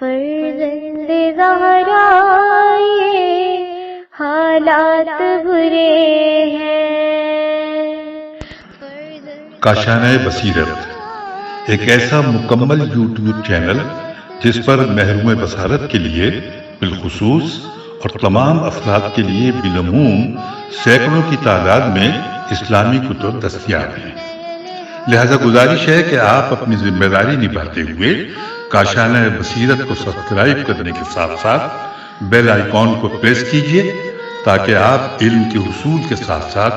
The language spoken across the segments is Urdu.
فرزند زہرا یہ حالات برے ہیں۔ کاشانۂ بصیرت ایک ایسا مکمل یوٹیوب چینل جس پر محروم بصارت کے لیے بالخصوص اور تمام افراد کے لیے بالعموم سینکڑوں کی تعداد میں اسلامی کتب دستیاب ہیں۔ لہذا گزارش ہے کہ آپ اپنی ذمہ داری نبھاتے ہوئے کاشانۂ بصیرت کو سبسکرائب کرنے کے ساتھ ساتھ بیل آئیکن کو پریس کیجیے تاکہ آپ علم کے حصول کے ساتھ ساتھ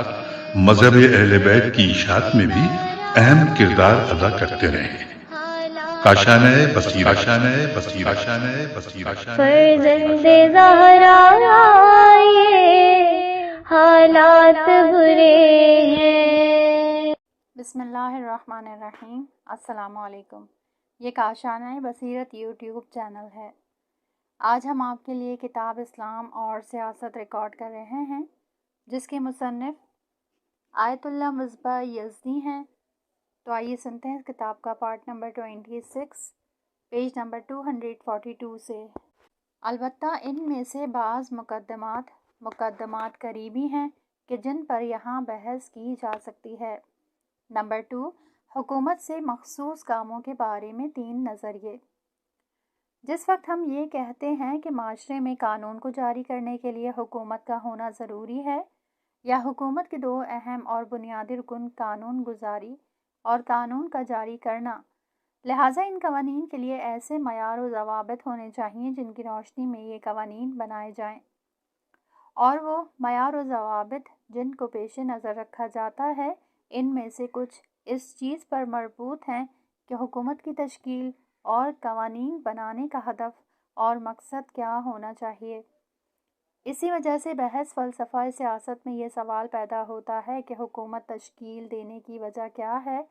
مذہب اہل بیت کی اشاعت میں بھی اہم کردار ادا کرتے رہیں۔ کاشانۂ بصیرت، کاشانۂ بصیرت، کاشانۂ بصیرت۔ فرزند زہرا یہ حالات برے ہیں۔ بسم اللہ الرحمن الرحیم۔ السلام علیکم۔ یہ کاشانۂ بصیرت یوٹیوب چینل ہے۔ آج ہم آپ کے لیے کتاب اسلام اور سیاست ریکارڈ کر رہے ہیں جس کے مصنف آیت اللہ مصباح یزدی ہیں۔ تو آئیے سنتے ہیں اس کتاب کا پارٹ نمبر 26 پیج نمبر 242 سے۔ البتہ ان میں سے بعض مقدمات قریبی ہیں کہ جن پر یہاں بحث کی جا سکتی ہے۔ نمبر 2، حکومت سے مخصوص کاموں کے بارے میں 3 نظریے۔ جس وقت ہم یہ کہتے ہیں کہ معاشرے میں قانون کو جاری کرنے کے لیے حکومت کا ہونا ضروری ہے، یا حکومت کے 2 اہم اور بنیادی رکن قانون گزاری اور قانون کا جاری کرنا، لہٰذا ان قوانین کے لیے ایسے معیار و ضوابط ہونے چاہئیں جن کی روشنی میں یہ قوانین بنائے جائیں، اور وہ معیار و ضوابط جن کو پیش نظر رکھا جاتا ہے ان میں سے کچھ اس چیز پر مربوط ہیں کہ حکومت کی تشکیل اور قوانین بنانے کا ہدف اور مقصد کیا ہونا چاہیے۔ اسی وجہ سے بحث فلسفہ سیاست میں یہ سوال پیدا ہوتا ہے کہ حکومت تشکیل دینے کی وجہ کیا ہے۔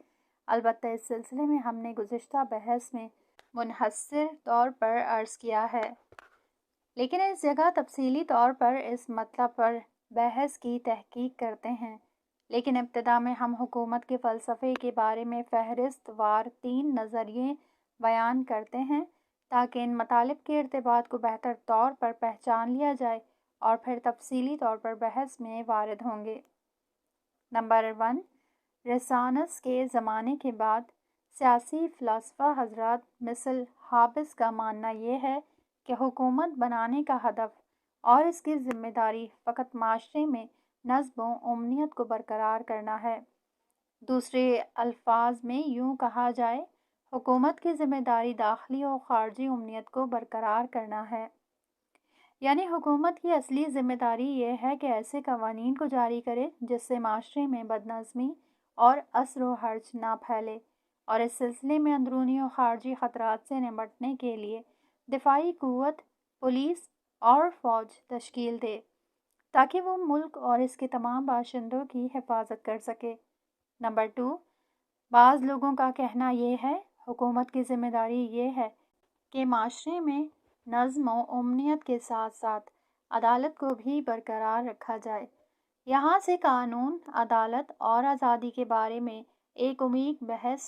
البتہ اس سلسلے میں ہم نے گزشتہ بحث میں منحصر طور پر عرض کیا ہے، لیکن اس جگہ تفصیلی طور پر اس مطلب پر بحث کی تحقیق کرتے ہیں۔ لیکن ابتدا میں ہم حکومت کے فلسفے کے بارے میں فہرست وار 3 نظریے بیان کرتے ہیں تاکہ ان مطالب کے ارتباط کو بہتر طور پر پہچان لیا جائے اور پھر تفصیلی طور پر بحث میں وارد ہوں گے۔ نمبر 1، رنیسانس کے زمانے کے بعد سیاسی فلاسفہ حضرات مثل ہابس کا ماننا یہ ہے کہ حکومت بنانے کا ہدف اور اس کی ذمہ داری فقط معاشرے میں نظم و امنیت کو برقرار کرنا ہے۔ دوسرے الفاظ میں یوں کہا جائے، حکومت کی ذمہ داری داخلی و خارجی امنیت کو برقرار کرنا ہے۔ یعنی حکومت کی اصلی ذمہ داری یہ ہے کہ ایسے قوانین کو جاری کرے جس سے معاشرے میں بدنظمی اور اثر و حرج نہ پھیلے، اور اس سلسلے میں اندرونی و خارجی خطرات سے نمٹنے کے لیے دفاعی قوت، پولیس اور فوج تشکیل دے تاکہ وہ ملک اور اس کے تمام باشندوں کی حفاظت کر سکے۔ نمبر 2، بعض لوگوں کا کہنا یہ ہے، حکومت کی ذمہ داری یہ ہے کہ معاشرے میں نظم و امنیت کے ساتھ ساتھ عدالت کو بھی برقرار رکھا جائے۔ یہاں سے قانون، عدالت اور آزادی کے بارے میں ایک عمیق بحث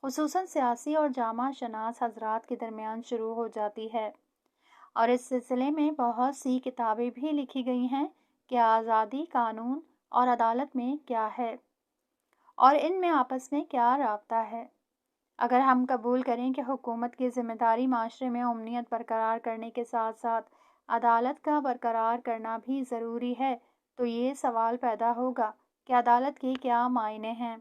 خصوصاً سیاسی اور جامعہ شناس حضرات کے درمیان شروع ہو جاتی ہے، اور اس سلسلے میں بہت سی کتابیں بھی لکھی گئی ہیں کہ آزادی، قانون اور عدالت میں کیا ہے اور ان میں آپس میں کیا رابطہ ہے۔ اگر ہم قبول کریں کہ حکومت کی ذمہ داری معاشرے میں امنیت برقرار کرنے کے ساتھ ساتھ عدالت کا برقرار کرنا بھی ضروری ہے، تو یہ سوال پیدا ہوگا کہ عدالت کے کیا معنی ہیں۔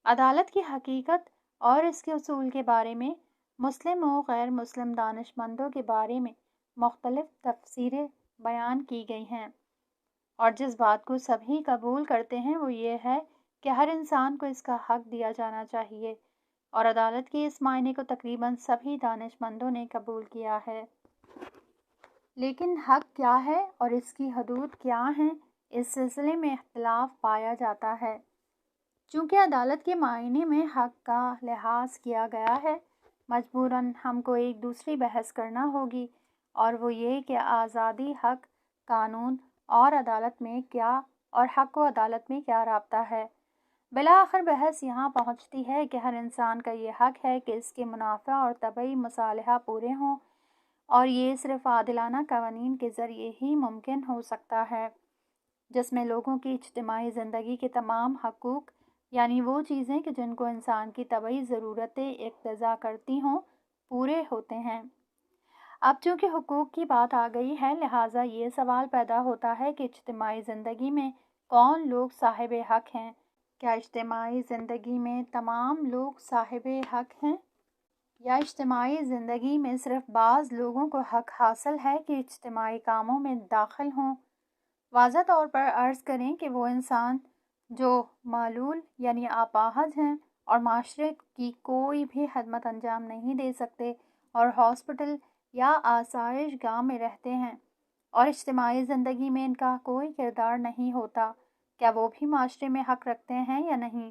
عدالت کی حقیقت اور اس کے اصول کے بارے میں مسلم و غیر مسلم دانشمندوں کے بارے میں مختلف تفسیریں بیان کی گئی ہیں، اور جس بات کو سبھی قبول کرتے ہیں وہ یہ ہے کہ ہر انسان کو اس کا حق دیا جانا چاہیے، اور عدالت کے اس معنی کو تقریباً سبھی دانشمندوں نے قبول کیا ہے۔ لیکن حق کیا ہے اور اس کی حدود کیا ہیں، اس سلسلے میں اختلاف پایا جاتا ہے۔ چونکہ عدالت کے معنی میں حق کا لحاظ کیا گیا ہے، مجبوراً ہم کو ایک دوسری بحث کرنا ہوگی، اور وہ یہ کہ آزادی، حق، قانون اور عدالت میں کیا، اور حق و عدالت میں کیا رابطہ ہے۔ بالآخر بحث یہاں پہنچتی ہے کہ ہر انسان کا یہ حق ہے کہ اس کے منافع اور طبعی مصالحہ پورے ہوں، اور یہ صرف عادلانہ قوانین کے ذریعے ہی ممکن ہو سکتا ہے جس میں لوگوں کی اجتماعی زندگی کے تمام حقوق، یعنی وہ چیزیں کہ جن کو انسان کی طبعی ضرورتیں اقتضا کرتی ہوں، پورے ہوتے ہیں۔ اب چونکہ حقوق کی بات آ گئی ہے، لہٰذا یہ سوال پیدا ہوتا ہے کہ اجتماعی زندگی میں کون لوگ صاحب حق ہیں؟ کیا اجتماعی زندگی میں تمام لوگ صاحب حق ہیں، یا اجتماعی زندگی میں صرف بعض لوگوں کو حق حاصل ہے کہ اجتماعی کاموں میں داخل ہوں؟ واضح طور پر عرض کریں کہ وہ انسان جو معلول یعنی اپاہج ہیں اور معاشرے کی کوئی بھی خدمت انجام نہیں دے سکتے اور ہاسپٹل یا آسائش گاہ میں رہتے ہیں اور اجتماعی زندگی میں ان کا کوئی کردار نہیں ہوتا، کیا وہ بھی معاشرے میں حق رکھتے ہیں یا نہیں؟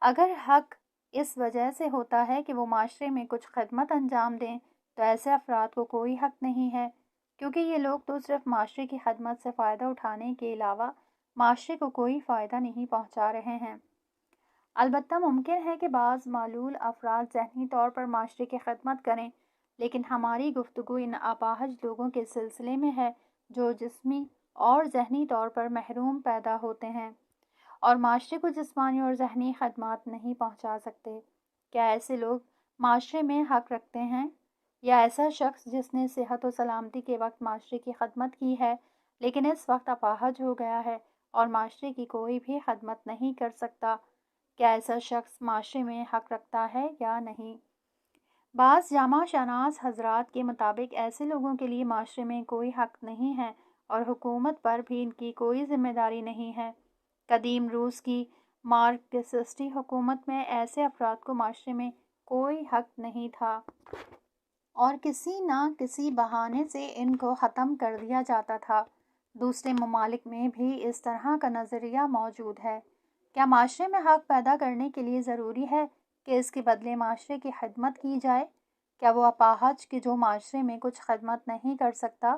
اگر حق اس وجہ سے ہوتا ہے کہ وہ معاشرے میں کچھ خدمت انجام دیں تو ایسے افراد کو کوئی حق نہیں ہے، کیونکہ یہ لوگ تو صرف معاشرے کی خدمت سے فائدہ اٹھانے کے علاوہ معاشرے کو کوئی فائدہ نہیں پہنچا رہے ہیں۔ البتہ ممکن ہے کہ بعض معلول افراد ذہنی طور پر معاشرے کی خدمت کریں، لیکن ہماری گفتگو ان اپاہج لوگوں کے سلسلے میں ہے جو جسمی اور ذہنی طور پر محروم پیدا ہوتے ہیں اور معاشرے کو جسمانی اور ذہنی خدمات نہیں پہنچا سکتے۔ کیا ایسے لوگ معاشرے میں حق رکھتے ہیں؟ یا ایسا شخص جس نے صحت و سلامتی کے وقت معاشرے کی خدمت کی ہے لیکن اس وقت اپاہج ہو گیا ہے اور معاشرے کی کوئی بھی خدمت نہیں کر سکتا، کیا ایسا شخص معاشرے میں حق رکھتا ہے یا نہیں؟ بعض جامع شناس حضرات کے مطابق ایسے لوگوں کے لیے معاشرے میں کوئی حق نہیں ہے اور حکومت پر بھی ان کی کوئی ذمہ داری نہیں ہے۔ قدیم روس کی مارکسسٹی حکومت میں ایسے افراد کو معاشرے میں کوئی حق نہیں تھا اور کسی نہ کسی بہانے سے ان کو ختم کر دیا جاتا تھا۔ دوسرے ممالک میں بھی اس طرح کا نظریہ موجود ہے۔ کیا معاشرے میں حق پیدا کرنے کے لیے ضروری ہے کہ اس کے بدلے معاشرے کی خدمت کی جائے؟ کیا وہ اپاہج کہ جو معاشرے میں کچھ خدمت نہیں کر سکتا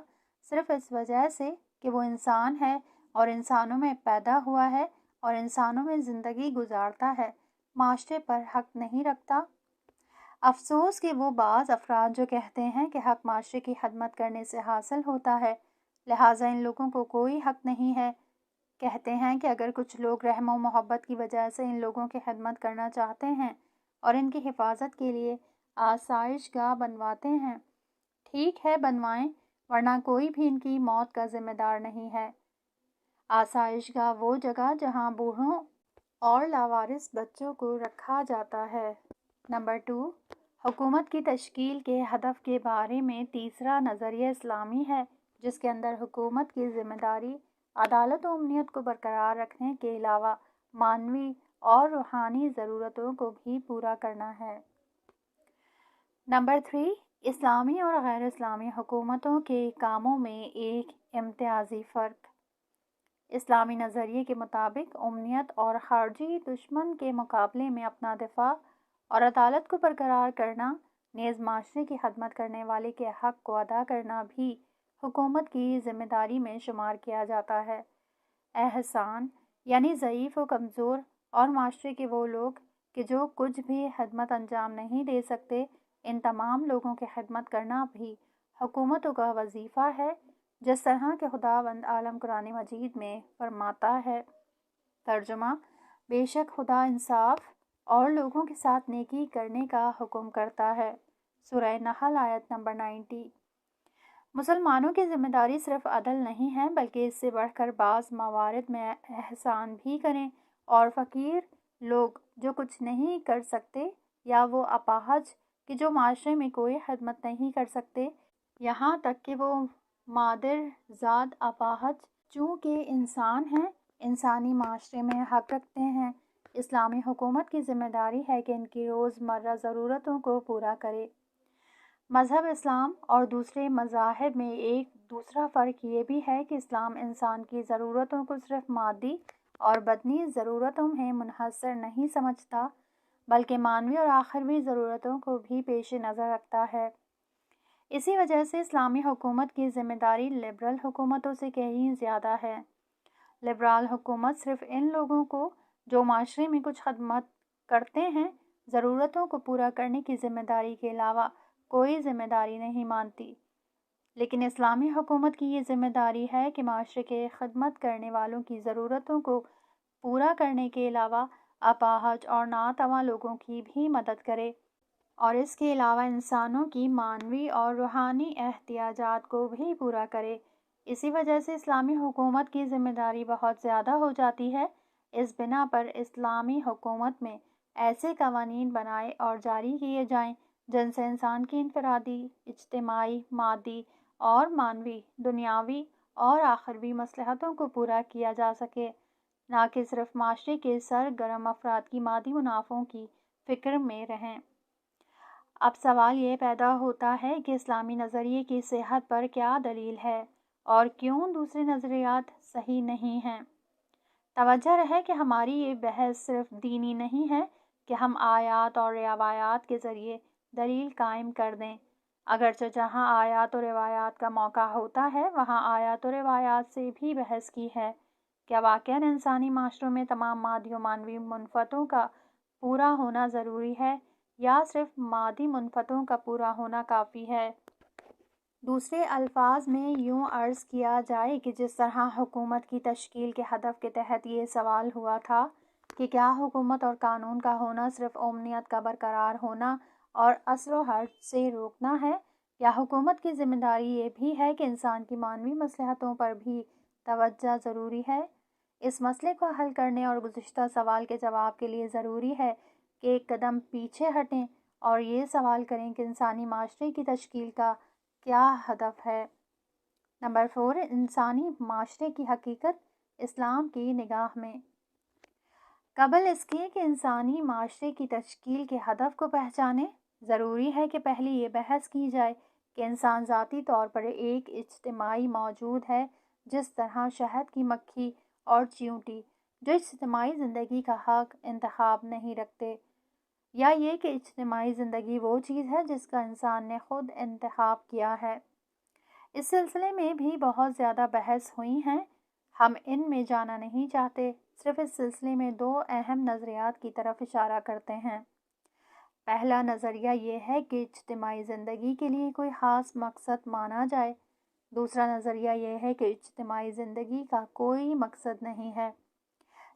صرف اس وجہ سے کہ وہ انسان ہے اور انسانوں میں پیدا ہوا ہے اور انسانوں میں زندگی گزارتا ہے، معاشرے پر حق نہیں رکھتا؟ افسوس کہ وہ بعض افراد جو کہتے ہیں کہ حق معاشرے کی خدمت کرنے سے حاصل ہوتا ہے، لہٰذا ان لوگوں کو کوئی حق نہیں ہے، کہتے ہیں کہ اگر کچھ لوگ رحم و محبت کی وجہ سے ان لوگوں کی خدمت کرنا چاہتے ہیں اور ان کی حفاظت کے لیے آسائش گاہ بنواتے ہیں، ٹھیک ہے بنوائیں، ورنہ کوئی بھی ان کی موت کا ذمہ دار نہیں ہے۔ آسائش گاہ وہ جگہ جہاں بوڑھوں اور لاوارث بچوں کو رکھا جاتا ہے۔ نمبر 2، حکومت کی تشکیل کے ہدف کے بارے میں تیسرا نظریہ اسلامی ہے، جس کے اندر حکومت کی ذمہ داری عدالت و امنیت کو برقرار رکھنے کے علاوہ معنوی اور روحانی ضرورتوں کو بھی پورا کرنا ہے۔ نمبر 3، اسلامی اور غیر اسلامی حکومتوں کے کاموں میں ایک امتیازی فرق۔ اسلامی نظریے کے مطابق امنیت اور خارجی دشمن کے مقابلے میں اپنا دفاع اور عدالت کو برقرار کرنا، نیز معاشرے کی خدمت کرنے والے کے حق کو ادا کرنا بھی حکومت کی ذمہ داری میں شمار کیا جاتا ہے۔ احسان یعنی ضعیف و کمزور اور معاشرے کے وہ لوگ کہ جو کچھ بھی خدمت انجام نہیں دے سکتے، ان تمام لوگوں کی خدمت کرنا بھی حکومتوں کا وظیفہ ہے، جس طرح کہ خداوند عالم قرآن مجید میں فرماتا ہے۔ ترجمہ: بے شک خدا انصاف اور لوگوں کے ساتھ نیکی کرنے کا حکم کرتا ہے۔ سورہ نحل آیت نمبر 90۔ مسلمانوں کی ذمہ داری صرف عدل نہیں ہے بلکہ اس سے بڑھ کر بعض موارد میں احسان بھی کریں اور فقیر لوگ جو کچھ نہیں کر سکتے یا وہ اپاہج کہ جو معاشرے میں کوئی خدمت نہیں کر سکتے، یہاں تک کہ وہ مادر زاد اپاہج چونکہ انسان ہیں، انسانی معاشرے میں حق رکھتے ہیں۔ اسلامی حکومت کی ذمہ داری ہے کہ ان کی روزمرہ ضرورتوں کو پورا کرے۔ مذہب اسلام اور دوسرے مذاہب میں ایک دوسرا فرق یہ بھی ہے کہ اسلام انسان کی ضرورتوں کو صرف مادی اور بدنی ضرورتوں میں منحصر نہیں سمجھتا بلکہ معنوی اور آخروی ضرورتوں کو بھی پیش نظر رکھتا ہے۔ اسی وجہ سے اسلامی حکومت کی ذمہ داری لبرل حکومتوں سے کہیں زیادہ ہے۔ لبرل حکومت صرف ان لوگوں کو جو معاشرے میں کچھ خدمت کرتے ہیں ضرورتوں کو پورا کرنے کی ذمہ داری کے علاوہ کوئی ذمہ داری نہیں مانتی۔ لیکن اسلامی حکومت کی یہ ذمہ داری ہے کہ معاشرے کے خدمت کرنے والوں کی ضرورتوں کو پورا کرنے کے علاوہ اپاہج اور ناتواں لوگوں کی بھی مدد کرے، اور اس کے علاوہ انسانوں کی معنوی اور روحانی احتیاجات کو بھی پورا کرے۔ اسی وجہ سے اسلامی حکومت کی ذمہ داری بہت زیادہ ہو جاتی ہے۔ اس بنا پر اسلامی حکومت میں ایسے قوانین بنائے اور جاری کیے جائیں جن سے انسان کی انفرادی، اجتماعی، مادی اور معنوی، دنیاوی اور آخروی مصلحتوں کو پورا کیا جا سکے، نہ کہ صرف معاشرے کے سرگرم افراد کی مادی منافعوں کی فکر میں رہیں۔ اب سوال یہ پیدا ہوتا ہے کہ اسلامی نظریے کی صحت پر کیا دلیل ہے اور کیوں دوسرے نظریات صحیح نہیں ہیں۔ توجہ رہے کہ ہماری یہ بحث صرف دینی نہیں ہے کہ ہم آیات اور روایات کے ذریعے دلیل قائم کر دیں، اگرچہ جہاں آیات و روایات کا موقع ہوتا ہے وہاں آیات و روایات سے بھی بحث کی ہے۔ کیا واقعاً انسانی معاشروں میں تمام مادی و معنوی منفعتوں کا پورا ہونا ضروری ہے یا صرف مادی منفعتوں کا پورا ہونا کافی ہے؟ دوسرے الفاظ میں یوں عرض کیا جائے کہ جس طرح حکومت کی تشکیل کے ہدف کے تحت یہ سوال ہوا تھا کہ کیا حکومت اور قانون کا ہونا صرف امنیت کا برقرار ہونا اور اثر و حرج سے روکنا ہے، یا حکومت کی ذمہ داری یہ بھی ہے کہ انسان کی معنوی مصلحتوں پر بھی توجہ ضروری ہے؟ اس مسئلے کو حل کرنے اور گزشتہ سوال کے جواب کے لیے ضروری ہے کہ ایک قدم پیچھے ہٹیں اور یہ سوال کریں کہ انسانی معاشرے کی تشکیل کا کیا ہدف ہے۔ نمبر 4، انسانی معاشرے کی حقیقت اسلام کی نگاہ میں۔ قبل اس کے کہ انسانی معاشرے کی تشکیل کے ہدف کو پہچانیں، ضروری ہے کہ پہلے یہ بحث کی جائے کہ انسان ذاتی طور پر ایک اجتماعی موجود ہے، جس طرح شہد کی مکھی اور چیونٹی جو اجتماعی زندگی کا حق انتخاب نہیں رکھتے، یا یہ کہ اجتماعی زندگی وہ چیز ہے جس کا انسان نے خود انتخاب کیا ہے۔ اس سلسلے میں بھی بہت زیادہ بحث ہوئی ہیں، ہم ان میں جانا نہیں چاہتے، صرف اس سلسلے میں 2 اہم نظریات کی طرف اشارہ کرتے ہیں۔ پہلا نظریہ یہ ہے کہ اجتماعی زندگی کے لیے کوئی خاص مقصد مانا جائے۔ دوسرا نظریہ یہ ہے کہ اجتماعی زندگی کا کوئی مقصد نہیں ہے۔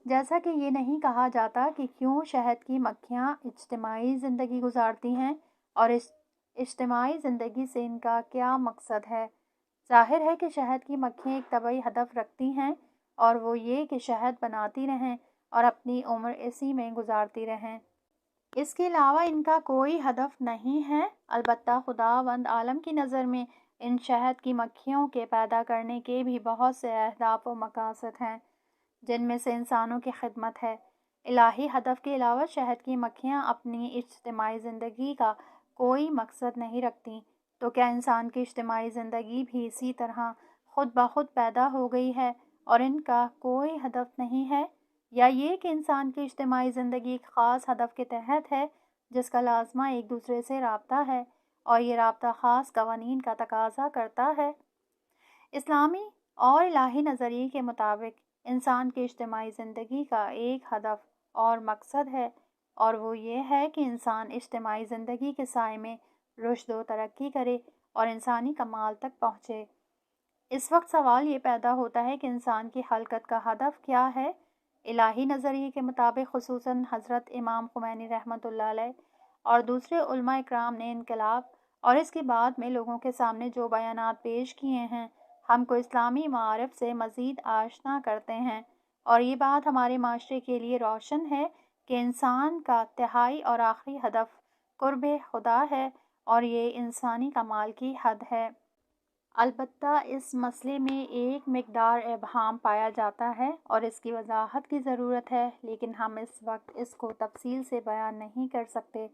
جیسا کہ یہ نہیں کہا جاتا کہ کیوں شہد کی مکھیاں اجتماعی زندگی گزارتی ہیں اور اس اجتماعی زندگی سے ان کا کیا مقصد ہے۔ ظاہر ہے کہ شہد کی مکھیاں ایک طبعی ہدف رکھتی ہیں اور وہ یہ کہ شہد بناتی رہیں اور اپنی عمر اسی میں گزارتی رہیں۔ اس کے علاوہ ان کا کوئی ہدف نہیں ہے۔ البتہ خداوند عالم کی نظر میں ان شہد کی مکھیوں کے پیدا کرنے کے بھی بہت سے اہداف و مقاصد ہیں، جن میں سے انسانوں کی خدمت ہے۔ الہی ہدف کے علاوہ شہد کی مکھیاں اپنی اجتماعی زندگی کا کوئی مقصد نہیں رکھتیں، تو کیا انسان کی اجتماعی زندگی بھی اسی طرح خود بخود پیدا ہو گئی ہے اور ان کا کوئی ہدف نہیں ہے، یا یہ کہ انسان کی اجتماعی زندگی ایک خاص ہدف کے تحت ہے جس کا لازمہ ایک دوسرے سے رابطہ ہے اور یہ رابطہ خاص قوانین کا تقاضا کرتا ہے؟ اسلامی اور الہی نظریے کے مطابق انسان کی اجتماعی زندگی کا ایک ہدف اور مقصد ہے، اور وہ یہ ہے کہ انسان اجتماعی زندگی کے سائے میں رشد و ترقی کرے اور انسانی کمال تک پہنچے۔ اس وقت سوال یہ پیدا ہوتا ہے کہ انسان کی خلقت کا ہدف کیا ہے؟ الہی نظریے کے مطابق خصوصاً حضرت امام خمینی رحمۃ اللہ علیہ اور دوسرے علماء اکرام نے انقلاب اور اس کے بعد میں لوگوں کے سامنے جو بیانات پیش کیے ہیں، ہم کو اسلامی معارف سے مزید آشنا کرتے ہیں، اور یہ بات ہمارے معاشرے کے لیے روشن ہے کہ انسان کا تہائی اور آخری ہدف قرب خدا ہے اور یہ انسانی کمال کی حد ہے۔ البتہ اس مسئلے میں ایک مقدار ابہام پایا جاتا ہے اور اس کی وضاحت کی ضرورت ہے، لیکن ہم اس وقت اس کو تفصیل سے بیان نہیں کر سکتے۔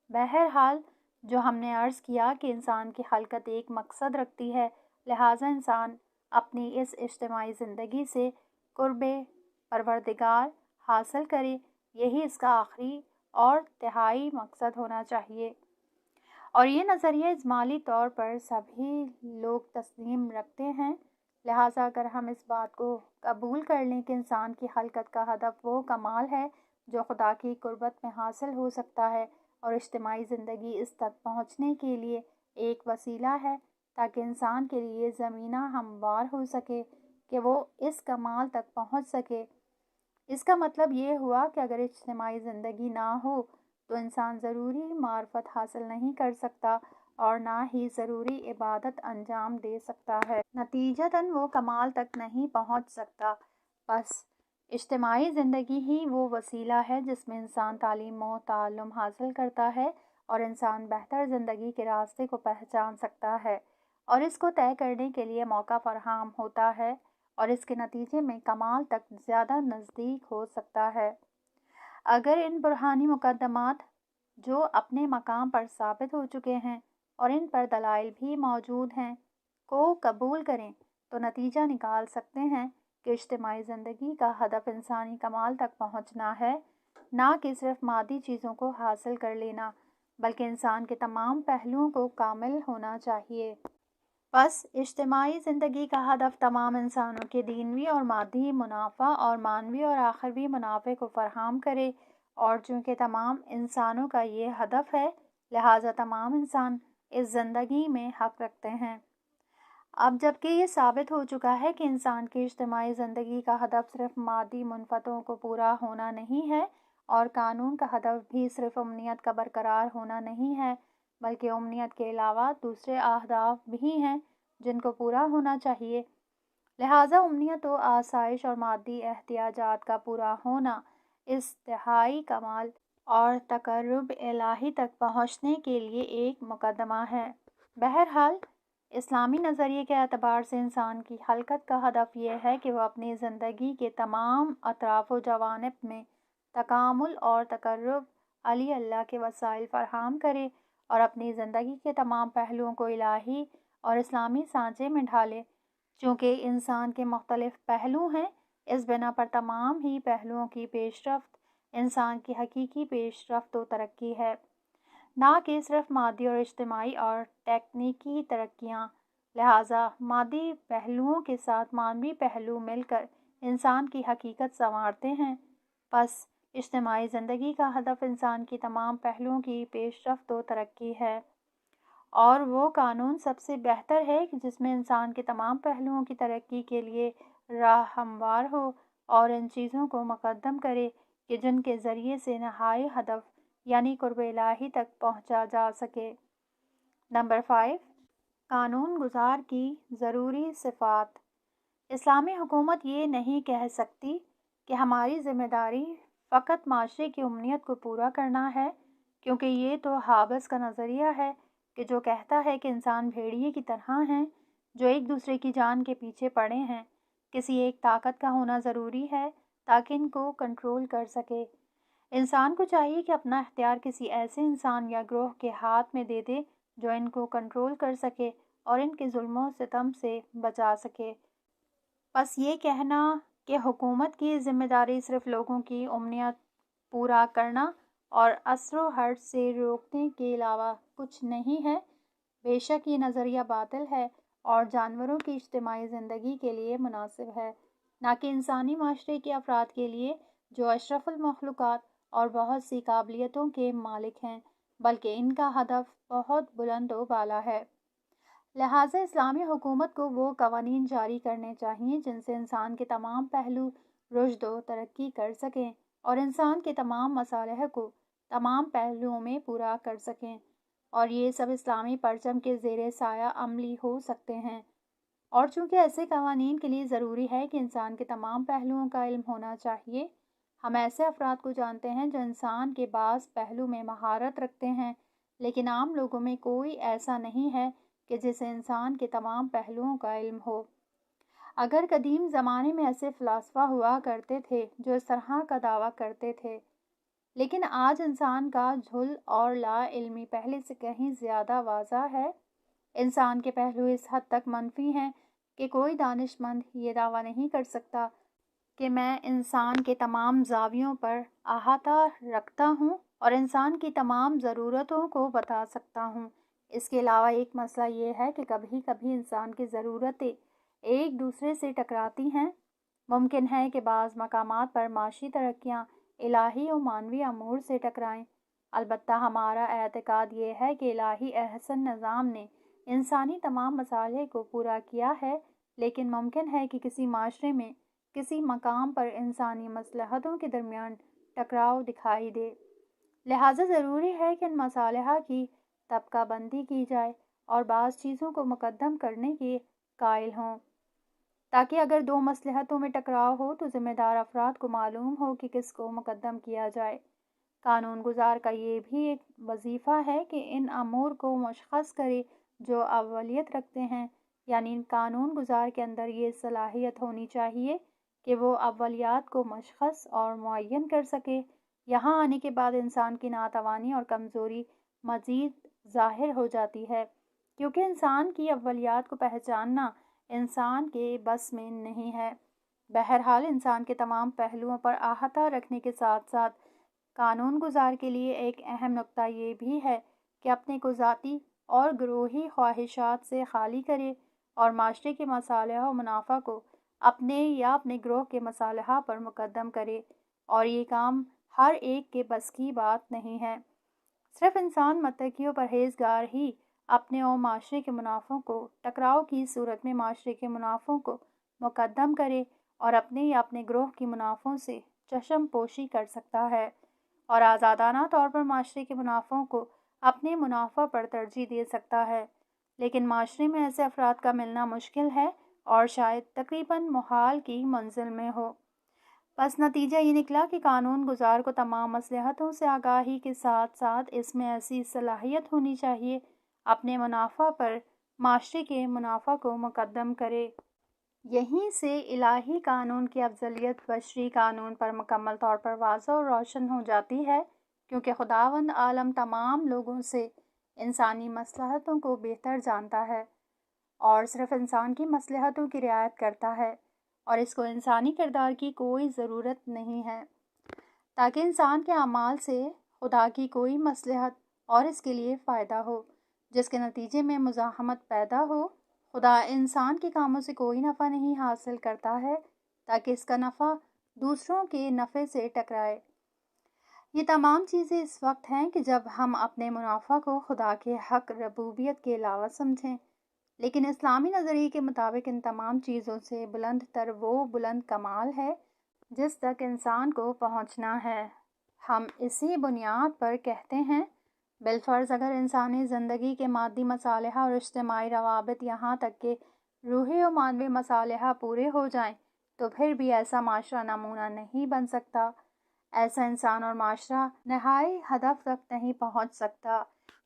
بہرحال جو ہم نے عرض کیا کہ انسان کی خلقت ایک مقصد رکھتی ہے، لہٰذا انسان اپنی اس اجتماعی زندگی سے قرب پروردگار حاصل کرے، یہی اس کا آخری اور تہائی مقصد ہونا چاہیے، اور یہ نظریہ اجمالی طور پر سبھی لوگ تسلیم رکھتے ہیں۔ لہٰذا اگر ہم اس بات کو قبول کر لیں کہ انسان کی خلقت کا ہدف وہ کمال ہے جو خدا کی قربت میں حاصل ہو سکتا ہے اور اجتماعی زندگی اس تک پہنچنے کے لیے ایک وسیلہ ہے، تاکہ انسان کے لیے زمینہ ہموار ہو سکے کہ وہ اس کمال تک پہنچ سکے۔ اس کا مطلب یہ ہوا کہ اگر اجتماعی زندگی نہ ہو تو انسان ضروری معرفت حاصل نہیں کر سکتا اور نہ ہی ضروری عبادت انجام دے سکتا ہے، نتیجتاً وہ کمال تک نہیں پہنچ سکتا۔ بس اجتماعی زندگی ہی وہ وسیلہ ہے جس میں انسان تعلیم و تعلم حاصل کرتا ہے اور انسان بہتر زندگی کے راستے کو پہچان سکتا ہے اور اس کو طے کرنے کے لیے موقع فراہم ہوتا ہے اور اس کے نتیجے میں کمال تک زیادہ نزدیک ہو سکتا ہے۔ اگر ان برہانی مقدمات جو اپنے مقام پر ثابت ہو چکے ہیں اور ان پر دلائل بھی موجود ہیں کو قبول کریں تو نتیجہ نکال سکتے ہیں کہ اجتماعی زندگی کا ہدف انسانی کمال تک پہنچنا ہے، نہ کہ صرف مادی چیزوں کو حاصل کر لینا، بلکہ انسان کے تمام پہلوؤں کو کامل ہونا چاہیے۔ بس اجتماعی زندگی کا ہدف تمام انسانوں کے دینوی اور مادی منافع اور معنوی اور آخروی منافع کو فراہم کرے، اور چونکہ تمام انسانوں کا یہ ہدف ہے لہٰذا تمام انسان اس زندگی میں حق رکھتے ہیں۔ اب جبکہ یہ ثابت ہو چکا ہے کہ انسان کی اجتماعی زندگی کا ہدف صرف مادی منفعتوں کو پورا ہونا نہیں ہے اور قانون کا ہدف بھی صرف امنیت کا برقرار ہونا نہیں ہے، بلکہ امنیت کے علاوہ دوسرے اہداف بھی ہیں جن کو پورا ہونا چاہیے، لہٰذا امنیت و آسائش اور مادی احتیاجات کا پورا ہونا انتہائی کمال اور تقرب الہی تک پہنچنے کے لیے ایک مقدمہ ہے۔ بہرحال اسلامی نظریے کے اعتبار سے انسان کی خلقت کا ہدف یہ ہے کہ وہ اپنی زندگی کے تمام اطراف و جوانب میں تکامل اور تقرب علی اللہ کے وسائل فراہم کرے اور اپنی زندگی کے تمام پہلوؤں کو الہی اور اسلامی سانچے میں ڈھالے۔ چونکہ انسان کے مختلف پہلو ہیں، اس بنا پر تمام ہی پہلوؤں کی پیش رفت انسان کی حقیقی پیش رفت و ترقی ہے، نہ کہ صرف مادی اور اجتماعی اور تکنیکی ترقیاں۔ لہٰذا مادی پہلوؤں کے ساتھ معنوی پہلو مل کر انسان کی حقیقت سنوارتے ہیں۔ بس اجتماعی زندگی کا ہدف انسان کی تمام پہلوؤں کی پیش رفت و ترقی ہے، اور وہ قانون سب سے بہتر ہے جس میں انسان کے تمام پہلوؤں کی ترقی کے لیے راہ ہموار ہو اور ان چیزوں کو مقدم کرے کہ جن کے ذریعے سے نہائی ہدف یعنی قرب الہی تک پہنچا جا سکے۔ نمبر 5، قانون گزار کی ضروری صفات۔ اسلامی حکومت یہ نہیں کہہ سکتی کہ ہماری ذمہ داری فقط معاشرے کی امنیت کو پورا کرنا ہے، کیونکہ یہ تو حابس کا نظریہ ہے کہ جو کہتا ہے کہ انسان بھیڑیے کی طرح ہیں جو ایک دوسرے کی جان کے پیچھے پڑے ہیں۔ کسی ایک طاقت کا ہونا ضروری ہے تاکہ ان کو کنٹرول کر سکے۔ انسان کو چاہیے کہ اپنا اختیار کسی ایسے انسان یا گروہ کے ہاتھ میں دے دے جو ان کو کنٹرول کر سکے اور ان کے ظلم و ستم سے بچا سکے۔ بس یہ کہنا کہ حکومت کی ذمہ داری صرف لوگوں کی امنیت پورا کرنا اور اثر و حرج سے روکنے کے علاوہ کچھ نہیں ہے، بے شک یہ نظریہ باطل ہے اور جانوروں کی اجتماعی زندگی کے لیے مناسب ہے، نہ کہ انسانی معاشرے کے افراد کے لیے جو اشرف المخلوقات اور بہت سی قابلیتوں کے مالک ہیں، بلکہ ان کا ہدف بہت بلند و بالا ہے۔ لہٰذا اسلامی حکومت کو وہ قوانین جاری کرنے چاہئیں جن سے انسان کے تمام پہلو رشد و ترقی کر سکیں اور انسان کے تمام مصالح کو تمام پہلوؤں میں پورا کر سکیں، اور یہ سب اسلامی پرچم کے زیر سایہ عملی ہو سکتے ہیں۔ اور چونکہ ایسے قوانین کے لیے ضروری ہے کہ انسان کے تمام پہلوؤں کا علم ہونا چاہیے، ہم ایسے افراد کو جانتے ہیں جو انسان کے بعض پہلو میں مہارت رکھتے ہیں، لیکن عام لوگوں میں کوئی ایسا نہیں ہے کہ جسے انسان کے تمام پہلوؤں کا علم ہو۔ اگر قدیم زمانے میں ایسے فلاسفہ ہوا کرتے تھے جو اس طرح کا دعویٰ کرتے تھے، لیکن آج انسان کا جہل اور لا علمی پہلے سے کہیں زیادہ واضح ہے۔ انسان کے پہلو اس حد تک منفی ہیں کہ کوئی دانش مند یہ دعویٰ نہیں کر سکتا کہ میں انسان کے تمام زاویوں پر احاطہ رکھتا ہوں اور انسان کی تمام ضرورتوں کو بتا سکتا ہوں۔ اس کے علاوہ ایک مسئلہ یہ ہے کہ کبھی کبھی انسان کی ضرورتیں ایک دوسرے سے ٹکراتی ہیں۔ ممکن ہے کہ بعض مقامات پر معاشی ترقیاں الہی و معنوی امور سے ٹکرائیں۔ البتہ ہمارا اعتقاد یہ ہے کہ الہی احسن نظام نے انسانی تمام مصالح کو پورا کیا ہے، لیکن ممکن ہے کہ کسی معاشرے میں کسی مقام پر انسانی مصلحتوں کے درمیان ٹکراؤ دکھائی دے۔ لہٰذا ضروری ہے کہ ان مصالح کی طبقہ بندی کی جائے اور بعض چیزوں کو مقدم کرنے کے قائل ہوں، تاکہ اگر دو مصلحتوں میں ٹکراؤ ہو تو ذمہ دار افراد کو معلوم ہو کہ کس کو مقدم کیا جائے۔ قانون گزار کا یہ بھی ایک وظیفہ ہے کہ ان امور کو مشخص کرے جو اولیت رکھتے ہیں، یعنی قانون گزار کے اندر یہ صلاحیت ہونی چاہیے کہ وہ اولیات کو مشخص اور معین کر سکے۔ یہاں آنے کے بعد انسان کی ناتوانی اور کمزوری مزید ظاہر ہو جاتی ہے، کیونکہ انسان کی اولیات کو پہچاننا انسان کے بس میں نہیں ہے۔ بہرحال انسان کے تمام پہلوؤں پر احاطہ رکھنے کے ساتھ ساتھ قانون گزار کے لیے ایک اہم نکتہ یہ بھی ہے کہ اپنے کو ذاتی اور گروہی خواہشات سے خالی کرے اور معاشرے کے مصالح و منافع کو اپنے یا اپنے گروہ کے مصالح پر مقدم کرے، اور یہ کام ہر ایک کے بس کی بات نہیں ہے۔ صرف انسان متقی و پرہیزگار ہی اپنے اور معاشرے کے منافعوں کو ٹکراؤ کی صورت میں معاشرے کے منافعوں کو مقدم کرے اور اپنے یا اپنے گروہ کی منافعوں سے چشم پوشی کر سکتا ہے، اور آزادانہ طور پر معاشرے کے منافعوں کو اپنے منافع پر ترجیح دے سکتا ہے۔ لیکن معاشرے میں ایسے افراد کا ملنا مشکل ہے اور شاید تقریباً محال کی منزل میں ہو۔ بس نتیجہ یہ نکلا کہ قانون گزار کو تمام مصلحتوں سے آگاہی کے ساتھ ساتھ اس میں ایسی صلاحیت ہونی چاہیے اپنے منافع پر معاشرے کے منافع کو مقدم کرے۔ یہیں سے الہی قانون کی افضلیت بشری قانون پر مکمل طور پر واضح اور روشن ہو جاتی ہے، کیونکہ خداوند عالم تمام لوگوں سے انسانی مصلحتوں کو بہتر جانتا ہے اور صرف انسان کی مصلحتوں کی رعایت کرتا ہے، اور اس کو انسانی کردار کی کوئی ضرورت نہیں ہے، تاکہ انسان کے اعمال سے خدا کی کوئی مصلحت اور اس کے لیے فائدہ ہو، جس کے نتیجے میں مزاحمت پیدا ہو۔ خدا انسان کے کاموں سے کوئی نفع نہیں حاصل کرتا ہے تاکہ اس کا نفع دوسروں کے نفع سے ٹکرائے۔ یہ تمام چیزیں اس وقت ہیں کہ جب ہم اپنے منافع کو خدا کے حق ربوبیت کے علاوہ سمجھیں، لیکن اسلامی نظریے کے مطابق ان تمام چیزوں سے بلند تر وہ بلند کمال ہے جس تک انسان کو پہنچنا ہے۔ ہم اسی بنیاد پر کہتے ہیں، بالفرض اگر انسانی زندگی کے مادی مصالح اور اجتماعی روابط یہاں تک کہ روحی و معنوی مصالح پورے ہو جائیں تو پھر بھی ایسا معاشرہ نمونہ نہیں بن سکتا، ایسا انسان اور معاشرہ نہائی ہدف تک نہیں پہنچ سکتا،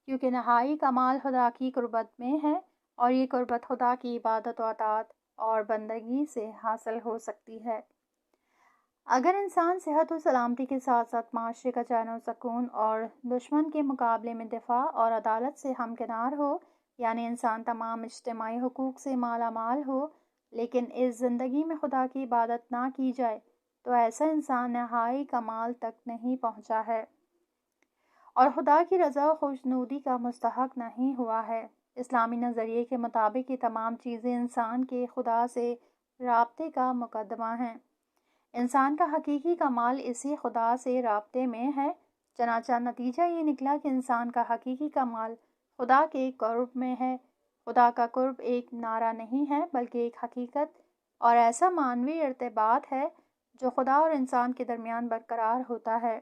کیونکہ نہائی کمال خدا کی قربت میں ہے، اور یہ قربت خدا کی عبادت و اطاعت اور بندگی سے حاصل ہو سکتی ہے۔ اگر انسان صحت و سلامتی کے ساتھ ساتھ معاشرے کا چین و سکون اور دشمن کے مقابلے میں دفاع اور عدالت سے ہمکنار ہو، یعنی انسان تمام اجتماعی حقوق سے مالا مال ہو، لیکن اس زندگی میں خدا کی عبادت نہ کی جائے تو ایسا انسان نہائی کمال تک نہیں پہنچا ہے اور خدا کی رضا و خوشنودی کا مستحق نہیں ہوا ہے۔ اسلامی نظریے کے مطابق یہ تمام چیزیں انسان کے خدا سے رابطے کا مقدمہ ہیں۔ انسان کا حقیقی کمال اسی خدا سے رابطے میں ہے، چنانچہ نتیجہ یہ نکلا کہ انسان کا حقیقی کمال خدا کے قرب میں ہے۔ خدا کا قرب ایک نعرہ نہیں ہے بلکہ ایک حقیقت اور ایسا معنوی ارتباط ہے جو خدا اور انسان کے درمیان برقرار ہوتا ہے،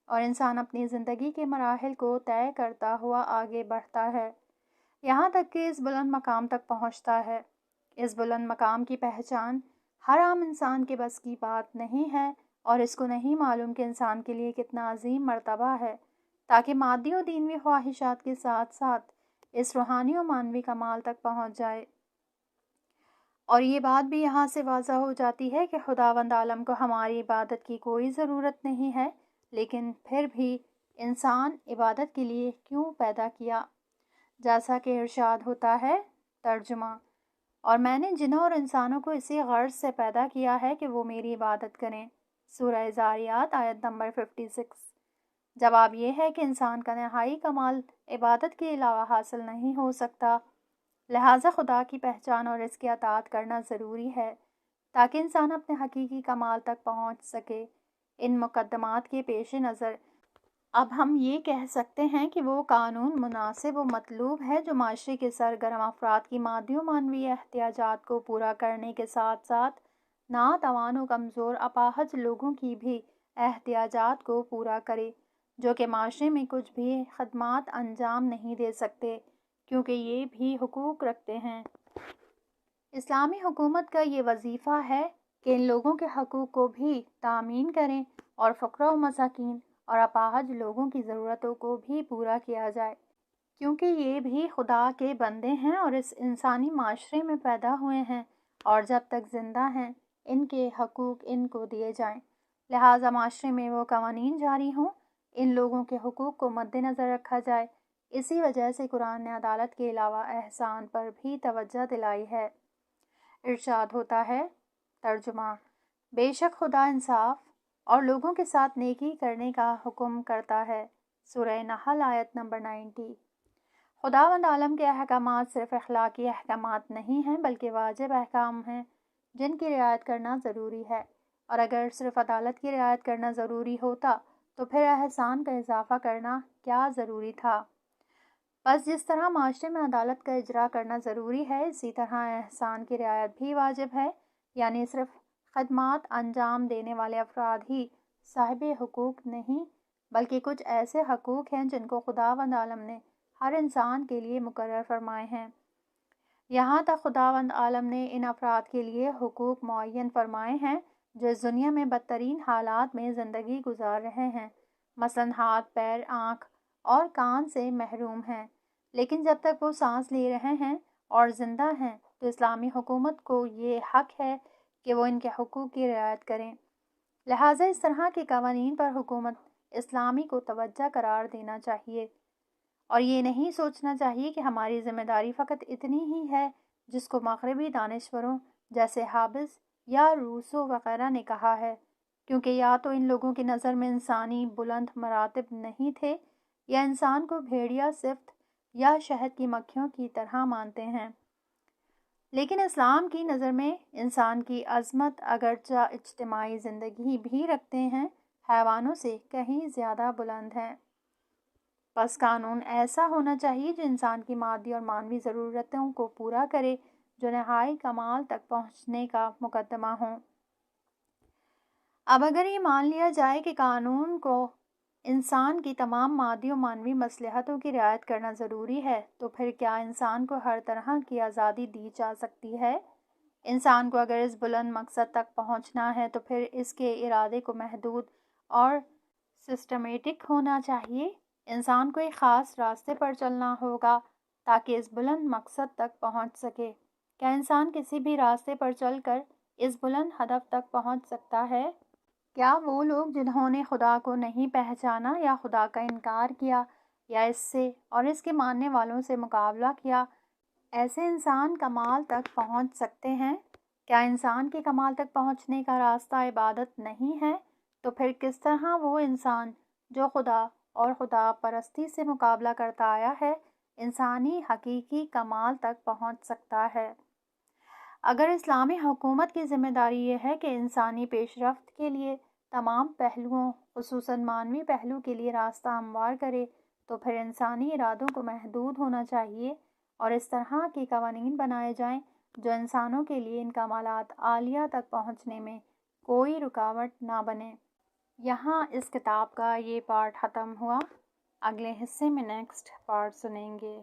اور انسان اپنی زندگی کے مراحل کو طے کرتا ہوا آگے بڑھتا ہے، یہاں تک کہ اس بلند مقام تک پہنچتا ہے۔ اس بلند مقام کی پہچان ہر عام انسان کے بس کی بات نہیں ہے، اور اس کو نہیں معلوم کہ انسان کے لیے کتنا عظیم مرتبہ ہے، تاکہ مادی و دینوی خواہشات کے ساتھ ساتھ اس روحانی و معنوی کمال تک پہنچ جائے۔ اور یہ بات بھی یہاں سے واضح ہو جاتی ہے کہ خداوند عالم کو ہماری عبادت کی کوئی ضرورت نہیں ہے، لیکن پھر بھی انسان عبادت کے لیے کیوں پیدا کیا؟ جیسا کہ ارشاد ہوتا ہے، ترجمہ: اور میں نے جنوں اور انسانوں کو اسی غرض سے پیدا کیا ہے کہ وہ میری عبادت کریں۔ سورہ ذاریات آیت نمبر 56۔ جواب یہ ہے کہ انسان کا نہائی کمال عبادت کے علاوہ حاصل نہیں ہو سکتا، لہٰذا خدا کی پہچان اور اس کی اطاعت کرنا ضروری ہے تاکہ انسان اپنے حقیقی کمال تک پہنچ سکے۔ ان مقدمات کے پیش نظر اب ہم یہ کہہ سکتے ہیں کہ وہ قانون مناسب و مطلوب ہے جو معاشرے کے سرگرم افراد کی مادی و معنوی احتیاجات کو پورا کرنے کے ساتھ ساتھ ناتوان و کمزور اپاہج لوگوں کی بھی احتیاجات کو پورا کرے، جو کہ معاشرے میں کچھ بھی خدمات انجام نہیں دے سکتے کیونکہ یہ بھی حقوق رکھتے ہیں۔ اسلامی حکومت کا یہ وظیفہ ہے کہ ان لوگوں کے حقوق کو بھی تامین کریں اور فقراء و مساکین اور اپاہج لوگوں کی ضرورتوں کو بھی پورا کیا جائے، کیونکہ یہ بھی خدا کے بندے ہیں اور اس انسانی معاشرے میں پیدا ہوئے ہیں اور جب تک زندہ ہیں ان کے حقوق ان کو دیے جائیں۔ لہٰذا معاشرے میں وہ قوانین جاری ہوں، ان لوگوں کے حقوق کو مد نظر رکھا جائے۔ اسی وجہ سے قرآن نے عدالت کے علاوہ احسان پر بھی توجہ دلائی ہے۔ ارشاد ہوتا ہے، ترجمہ: بے شک خدا انصاف اور لوگوں کے ساتھ نیکی کرنے کا حکم کرتا ہے۔ سورہ نحل آیت نمبر 90۔ خداوند عالم کے احکامات صرف اخلاقی احکامات نہیں ہیں بلکہ واجب احکام ہیں جن کی رعایت کرنا ضروری ہے، اور اگر صرف عدالت کی رعایت کرنا ضروری ہوتا تو پھر احسان کا اضافہ کرنا کیا ضروری تھا؟ بس جس طرح معاشرے میں عدالت کا اجرا کرنا ضروری ہے، اسی طرح احسان کی رعایت بھی واجب ہے، یعنی صرف خدمات انجام دینے والے افراد ہی صاحب حقوق نہیں بلکہ کچھ ایسے حقوق ہیں جن کو خداوند عالم نے ہر انسان کے لیے مقرر فرمائے ہیں۔ یہاں تک خداوند عالم نے ان افراد کے لیے حقوق معین فرمائے ہیں جو اس دنیا میں بدترین حالات میں زندگی گزار رہے ہیں، مثلاً ہاتھ، پیر، آنکھ اور کان سے محروم ہیں، لیکن جب تک وہ سانس لے رہے ہیں اور زندہ ہیں تو اسلامی حکومت کو یہ حق ہے کہ وہ ان کے حقوق کی رعایت کریں۔ لہٰذا اس طرح کے قوانین پر حکومت اسلامی کو توجہ قرار دینا چاہیے، اور یہ نہیں سوچنا چاہیے کہ ہماری ذمہ داری فقط اتنی ہی ہے جس کو مغربی دانشوروں جیسے ہابس یا روسو وغیرہ نے کہا ہے، کیونکہ یا تو ان لوگوں کی نظر میں انسانی بلند مراتب نہیں تھے یا انسان کو بھیڑیا صفت یا شہد کی مکھیوں کی طرح مانتے ہیں۔ لیکن اسلام کی نظر میں انسان کی عظمت اگرچہ اجتماعی زندگی بھی رکھتے ہیں، حیوانوں سے کہیں زیادہ بلند ہے۔ بس قانون ایسا ہونا چاہیے جو انسان کی مادی اور معنوی ضرورتوں کو پورا کرے، جو نہائی کمال تک پہنچنے کا مقدمہ ہوں۔ اب اگر یہ مان لیا جائے کہ قانون کو انسان کی تمام مادی و معنوی مصلحتوں کی رعایت کرنا ضروری ہے، تو پھر کیا انسان کو ہر طرح کی آزادی دی جا سکتی ہے؟ انسان کو اگر اس بلند مقصد تک پہنچنا ہے تو پھر اس کے ارادے کو محدود اور سسٹمیٹک ہونا چاہیے۔ انسان کو ایک خاص راستے پر چلنا ہوگا تاکہ اس بلند مقصد تک پہنچ سکے۔ کیا انسان کسی بھی راستے پر چل کر اس بلند ہدف تک پہنچ سکتا ہے؟ کیا وہ لوگ جنہوں نے خدا کو نہیں پہچانا یا خدا کا انکار کیا یا اس سے اور اس کے ماننے والوں سے مقابلہ کیا، ایسے انسان کمال تک پہنچ سکتے ہیں؟ کیا انسان کے کمال تک پہنچنے کا راستہ عبادت نہیں ہے؟ تو پھر کس طرح وہ انسان جو خدا اور خدا پرستی سے مقابلہ کرتا آیا ہے، انسانی حقیقی کمال تک پہنچ سکتا ہے؟ اگر اسلامی حکومت کی ذمہ داری یہ ہے کہ انسانی پیش رفت کے لیے تمام پہلوؤں خصوصاً معنوی پہلو کے لیے راستہ ہموار کرے، تو پھر انسانی ارادوں کو محدود ہونا چاہیے اور اس طرح کے قوانین بنائے جائیں جو انسانوں کے لیے ان کمالات عالیہ تک پہنچنے میں کوئی رکاوٹ نہ بنے۔ یہاں اس کتاب کا یہ پارٹ ختم ہوا۔ اگلے حصے میں نیکسٹ پارٹ سنیں گے۔